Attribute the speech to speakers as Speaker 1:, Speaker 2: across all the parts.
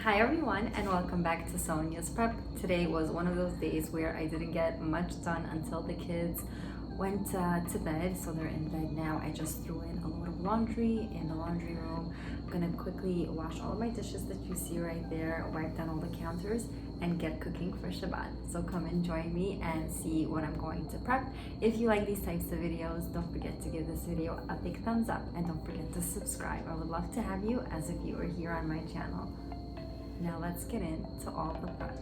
Speaker 1: Hi everyone and welcome back to Sonya's Prep. Today was one of those days where I didn't get much done until the kids went to bed, so they're in bed now. I just threw in a load of laundry in the laundry room. I'm gonna quickly wash all of my dishes that you see right there, wipe down all the counters, and get cooking for Shabbat. So come and join me and see what I'm going to prep. If you like these types of videos, don't forget to give this video a big thumbs up and don't forget to subscribe. I would love to have you as a viewer here on my channel. Now let's get into all the prep.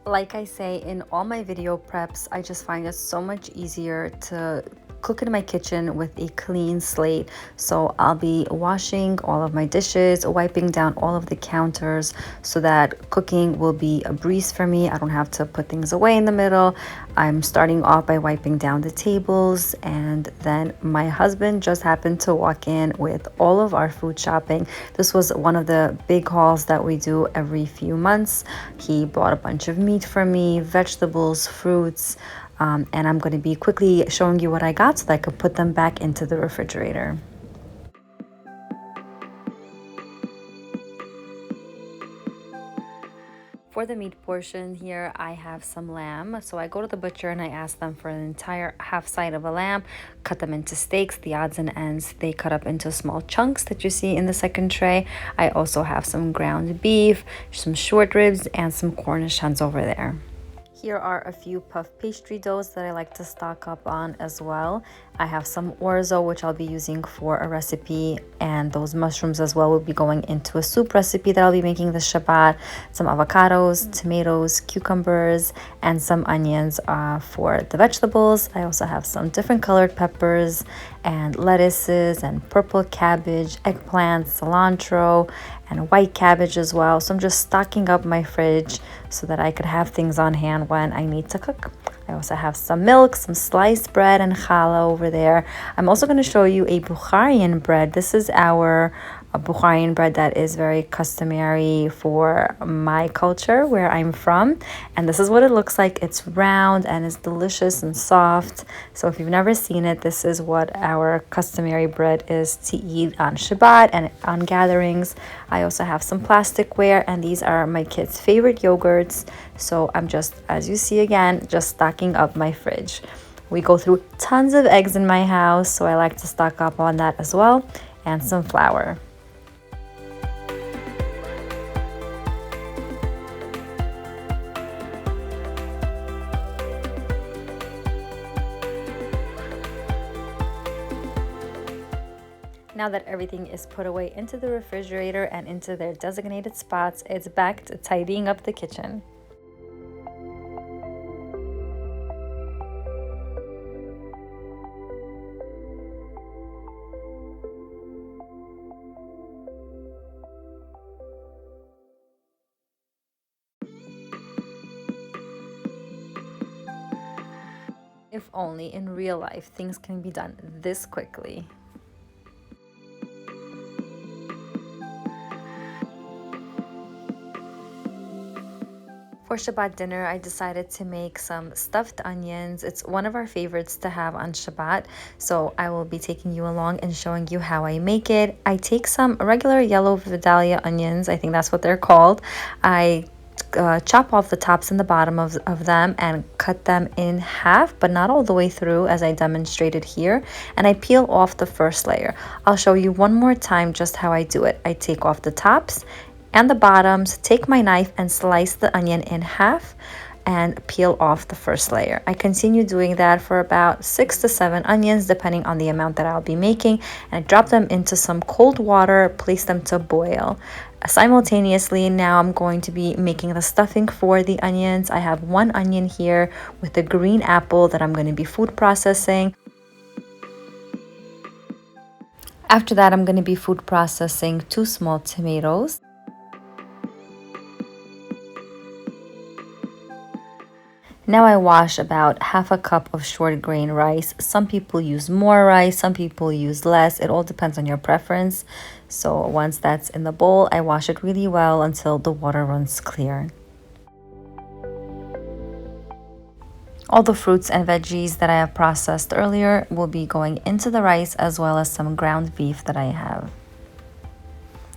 Speaker 1: Like I say in all my video preps, I just find it so much easier to cook in my kitchen with a clean slate. So I'll be washing all of my dishes, wiping down all of the counters so that cooking will be a breeze for me. I don't have to put things away in the middle. I'm starting off by wiping down the tables, and then my husband just happened to walk in with all of our food shopping. This was one of the big hauls that we do every few months. He bought a bunch of meat for me, vegetables, fruits, and I'm going to be quickly showing you what I got so that I could put them back into the refrigerator. For the meat portion here, I have some lamb. So I go to the butcher and I ask them for an entire half side of a lamb, cut them into steaks, the odds and ends they cut up into small chunks that you see in the second tray. I also have some ground beef, some short ribs, and some Cornish hens over there. Here are a few puff pastry doughs that I like to stock up on as well. I have some Orzo, which I'll be using for a recipe, and those mushrooms as well will be going into a soup recipe that I'll be making this Shabbat. Some avocados, tomatoes, cucumbers, and some onions for the vegetables. I also have some different colored peppers and lettuces and purple cabbage, eggplant, cilantro, and white cabbage as well. So I'm just stocking up my fridge so that I could have things on hand when I need to cook. I also have some milk, some sliced bread, and challah over there. I'm also going to show you a Bukharian bread. This is our Bukharian bread that is very customary for my culture where I'm from. And this is what it looks like. It's round and it's delicious and soft. So if you've never seen it, this is what our customary bread is to eat on Shabbat and on gatherings. I also have some plasticware, and these are my kids' favorite yogurts. So I'm just, as you see again, just stocking up my fridge. We go through tons of eggs in my house, so I like to stock up on that as well, and some flour. Now that everything is put away into the refrigerator and into their designated spots, it's back to tidying up the kitchen. If only in real life things can be done this quickly. For Shabbat dinner, I decided to make some stuffed onions. It's one of our favorites to have on Shabbat, so I will be taking you along and showing you how I make it. I take some regular yellow Vidalia onions, I think that's what they're called. I chop off the tops and the bottom of them and cut them in half, but not all the way through as I demonstrated here, and I peel off the first layer. I'll show you one more time just how I do it. I take off the tops and the bottoms, take my knife and slice the onion in half and peel off the first layer. I continue doing that for about 6 to 7 onions depending on the amount that I'll be making, and I drop them into some cold water, place them to boil. Simultaneously, now I'm going to be making the stuffing for the onions. I have 1 onion here with a green apple that I'm going to be food processing. After that, I'm going to be food processing 2 small tomatoes. Now I wash about half a cup of short grain rice. Some people use more rice, some people use less. It all depends on your preference. So once that's in the bowl, I wash it really well until the water runs clear. All the fruits and veggies that I have processed earlier will be going into the rice, as well as some ground beef that I have.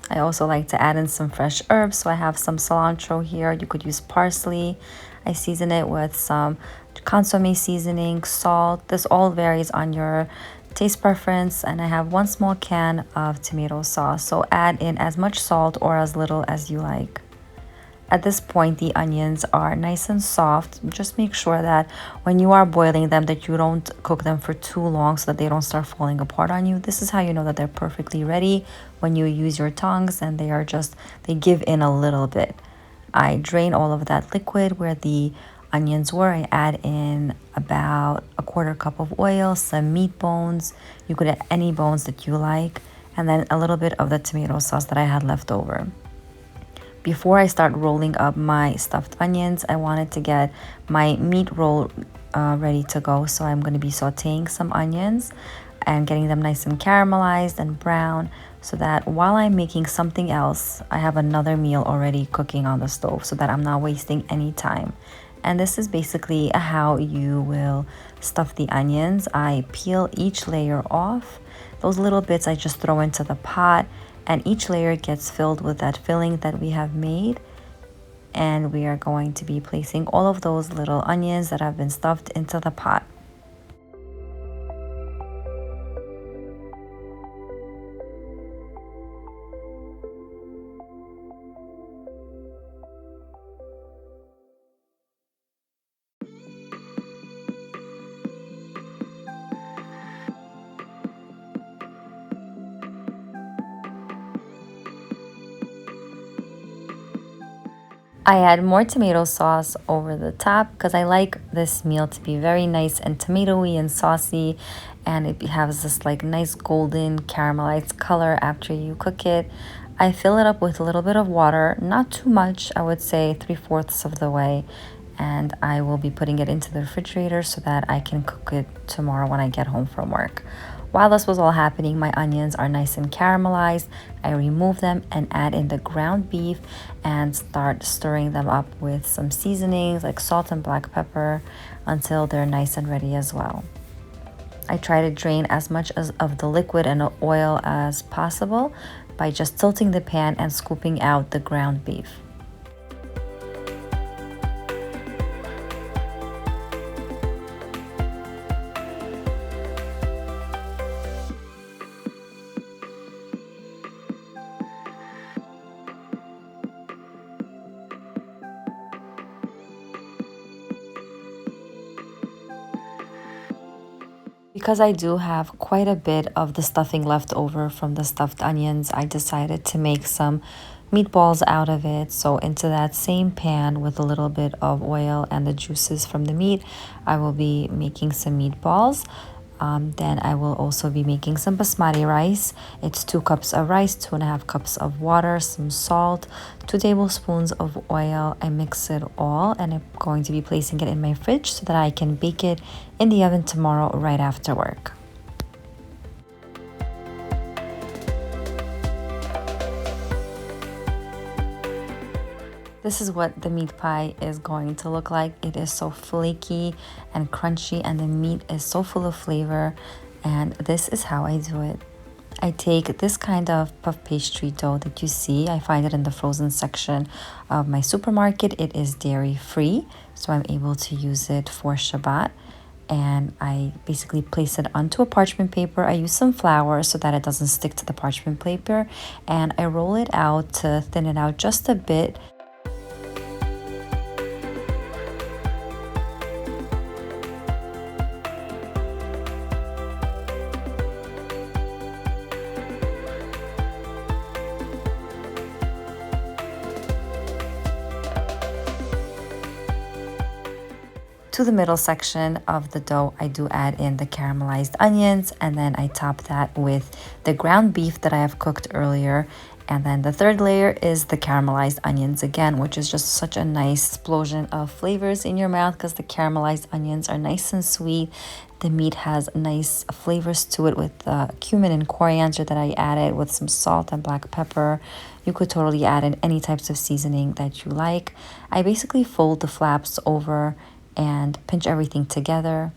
Speaker 1: I also like to add in some fresh herbs, so I have some cilantro here. You could use parsley. I season it with some consomme seasoning, salt. This all varies on your taste preference. And I have 1 small can of tomato sauce, so add in as much salt or as little as you like. At this point, the onions are nice and soft. Just make sure that when you are boiling them, that you don't cook them for too long so that they don't start falling apart on you. This is how you know that they're perfectly ready, when you use your tongs and they give in a little bit. I drain all of that liquid where the onions were. I add in about a 1/4 cup of oil, some meat bones. You could add any bones that you like, and then a little bit of the tomato sauce that I had left over. Before I start rolling up my stuffed onions, I wanted to get my meat roll ready to go. So I'm going to be sauteing some onions and getting them nice and caramelized and brown, so that while I'm making something else, I have another meal already cooking on the stove, so that I'm not wasting any time. And this is basically how you will stuff the onions. I peel each layer off. Those little bits I just throw into the pot, and each layer gets filled with that filling that we have made. And we are going to be placing all of those little onions that have been stuffed into the pot. I add more tomato sauce over the top because I like this meal to be very nice and tomatoey and saucy, and it has this like nice golden caramelized color after you cook it. I fill it up with a little bit of water, not too much, I would say 3/4 of the way, and I will be putting it into the refrigerator so that I can cook it tomorrow when I get home from work. While this was all happening, my onions are nice and caramelized. I remove them and add in the ground beef and start stirring them up with some seasonings like salt and black pepper until they're nice and ready as well. I try to drain as much of the liquid and oil as possible by just tilting the pan and scooping out the ground beef. Because I do have quite a bit of the stuffing left over from the stuffed onions, I decided to make some meatballs out of it. So into that same pan with a little bit of oil and the juices from the meat, I will be making some meatballs. Then I will also be making some basmati rice. It's 2 cups of rice, 2.5 cups of water, some salt, 2 tablespoons of oil. I mix it all, and I'm going to be placing it in my fridge so that I can bake it in the oven tomorrow right after work. This is what the meat pie is going to look like. It is so flaky and crunchy, and the meat is so full of flavor. And this is how I do it. I take this kind of puff pastry dough that you see. I find it in the frozen section of my supermarket. It is dairy free, so I'm able to use it for Shabbat. And I basically place it onto a parchment paper. I use some flour so that it doesn't stick to the parchment paper, and I roll it out to thin it out just a bit. To the middle section of the dough, I do add in the caramelized onions, and then I top that with the ground beef that I have cooked earlier. And then the third layer is the caramelized onions again, which is just such a nice explosion of flavors in your mouth because the caramelized onions are nice and sweet. The meat has nice flavors to it with the cumin and coriander that I added, with some salt and black pepper. You could totally add in any types of seasoning that you like. I basically fold the flaps over and pinch everything together.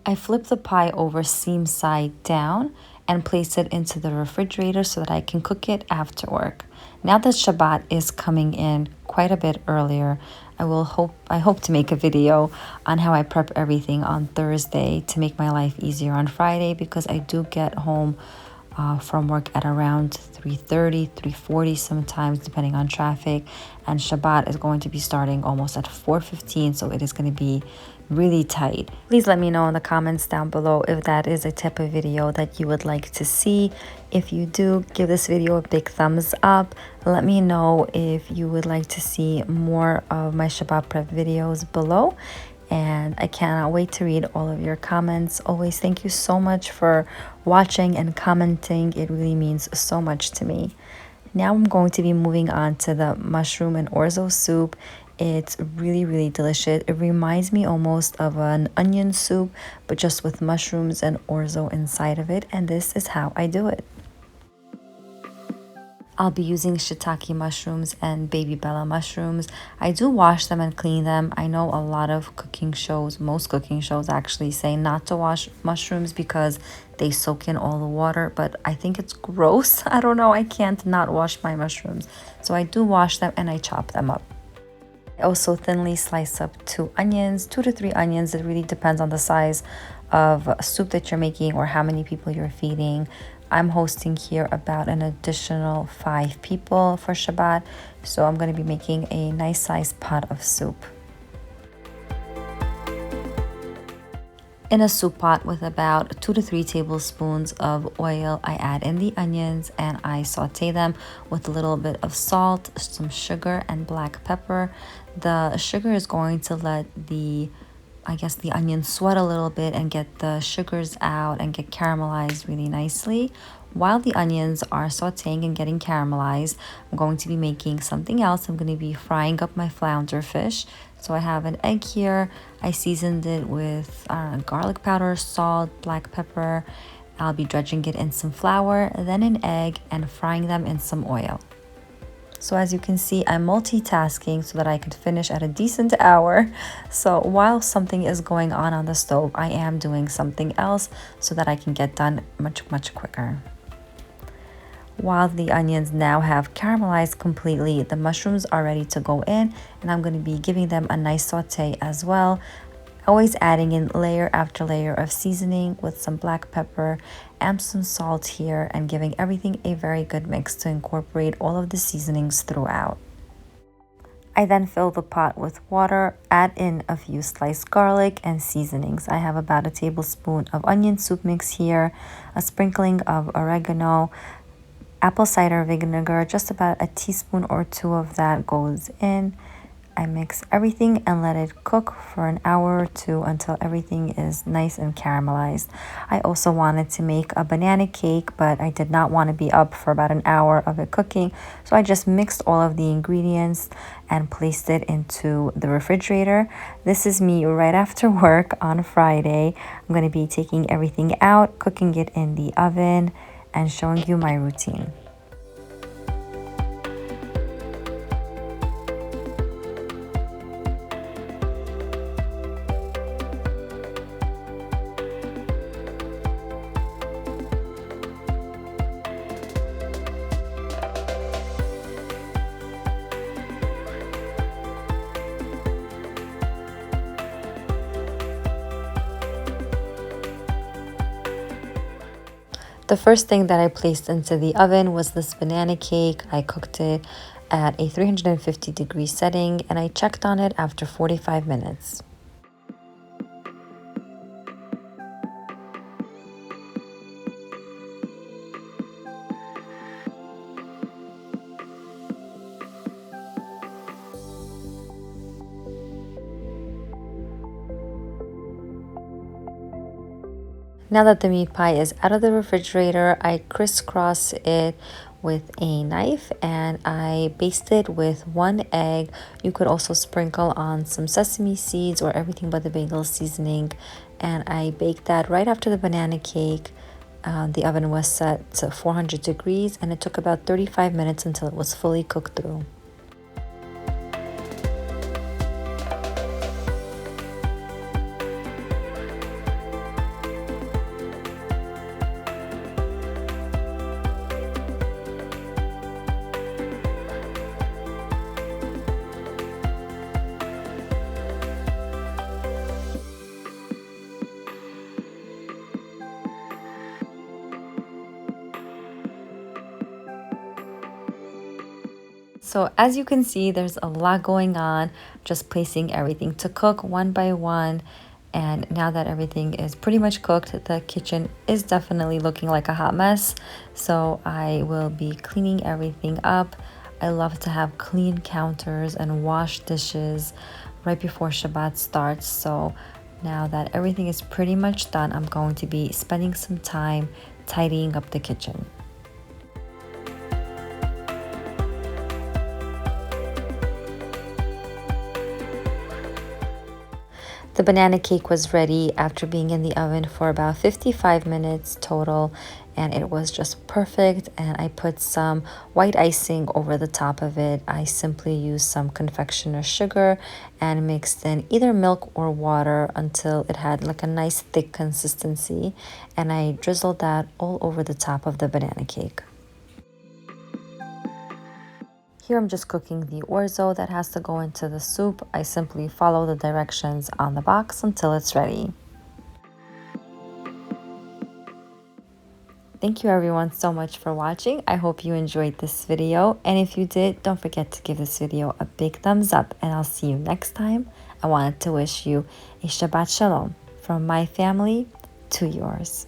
Speaker 1: I flip the pie over seam side down and place it into the refrigerator so that I can cook it after work. Now that Shabbat is coming in quite a bit earlier, I hope to make a video on how I prep everything on Thursday to make my life easier on Friday, because I do get home from work at around 3:30, 3:40 sometimes, depending on traffic. And Shabbat is going to be starting almost at 4:15, so it is going to be really tight. Please let me know in the comments down below if that is a type of video that you would like to see. If you do, give this video a big thumbs up. Let me know if you would like to see more of my Shabbat prep videos below. And I cannot wait to read all of your comments. Always thank you so much for watching and commenting. It really means so much to me. Now I'm going to be moving on to the mushroom and orzo soup. It's really, really delicious. It reminds me almost of an onion soup, but just with mushrooms and orzo inside of it. And this is how I do it. I'll be using shiitake mushrooms and baby bella mushrooms. I do wash them and clean them. I know a lot of cooking shows, most cooking shows actually say not to wash mushrooms because they soak in all the water, but I think it's gross. I don't know, I can't not wash my mushrooms. So I do wash them and I chop them up. I also thinly slice up 2 to 3 onions. It really depends on the size of soup that you're making or how many people you're feeding. I'm hosting here about an additional 5 people for Shabbat, so I'm going to be making a nice sized pot of soup. In a soup pot with about 2 to 3 tablespoons of oil, I add in the onions and I saute them with a little bit of salt, some sugar, and black pepper. The sugar is going to let the onions sweat a little bit and get the sugars out and get caramelized really nicely. While the onions are sauteing and getting caramelized, I'm going to be making something else. I'm going to be frying up my flounder fish. So I have an egg here. I seasoned it with garlic powder, salt, black pepper. I'll be dredging it in some flour, then an egg, and frying them in some oil. So as you can see, I'm multitasking so that I could finish at a decent hour. So while something is going on the stove, I am doing something else so that I can get done much, much quicker. While the onions now have caramelized completely, the mushrooms are ready to go in, and I'm going to be giving them a nice saute as well. Always adding in layer after layer of seasoning with some black pepper and some salt here, and giving everything a very good mix to incorporate all of the seasonings throughout. I then fill the pot with water, add in a few sliced garlic and seasonings. I have about a tablespoon of onion soup mix here, a sprinkling of oregano, apple cider vinegar, just about a teaspoon or 2 of that goes in. I mix everything and let it cook for an hour or 2 until everything is nice and caramelized. I also wanted to make a banana cake, but I did not want to be up for about an hour of it cooking. So I just mixed all of the ingredients and placed it into the refrigerator. This is me right after work on Friday. I'm going to be taking everything out, cooking it in the oven, and showing you my routine. The first thing that I placed into the oven was this banana cake. I cooked it at a 350-degree setting, and I checked on it after 45 minutes. Now that the meat pie is out of the refrigerator, I crisscross it with a knife and I baste it with 1 egg. You could also sprinkle on some sesame seeds or everything but the bagel seasoning. And I baked that right after the banana cake. The oven was set to 400 degrees and it took about 35 minutes until it was fully cooked through. So as you can see, there's a lot going on, just placing everything to cook one by one. And now that everything is pretty much cooked, the kitchen is definitely looking like a hot mess. So I will be cleaning everything up. I love to have clean counters and wash dishes right before Shabbat starts. So now that everything is pretty much done, I'm going to be spending some time tidying up the kitchen. The banana cake was ready after being in the oven for about 55 minutes total, and it was just perfect. And I put some white icing over the top of it. I simply used some confectioner's sugar and mixed in either milk or water until it had like a nice thick consistency, and I drizzled that all over the top of the banana cake. Here I'm just cooking the orzo that has to go into the soup. I simply follow the directions on the box until it's ready. Thank you everyone so much for watching. I hope you enjoyed this video, and if you did, don't forget to give this video a big thumbs up, and I'll see you next time. I wanted to wish you a Shabbat Shalom from my family to yours.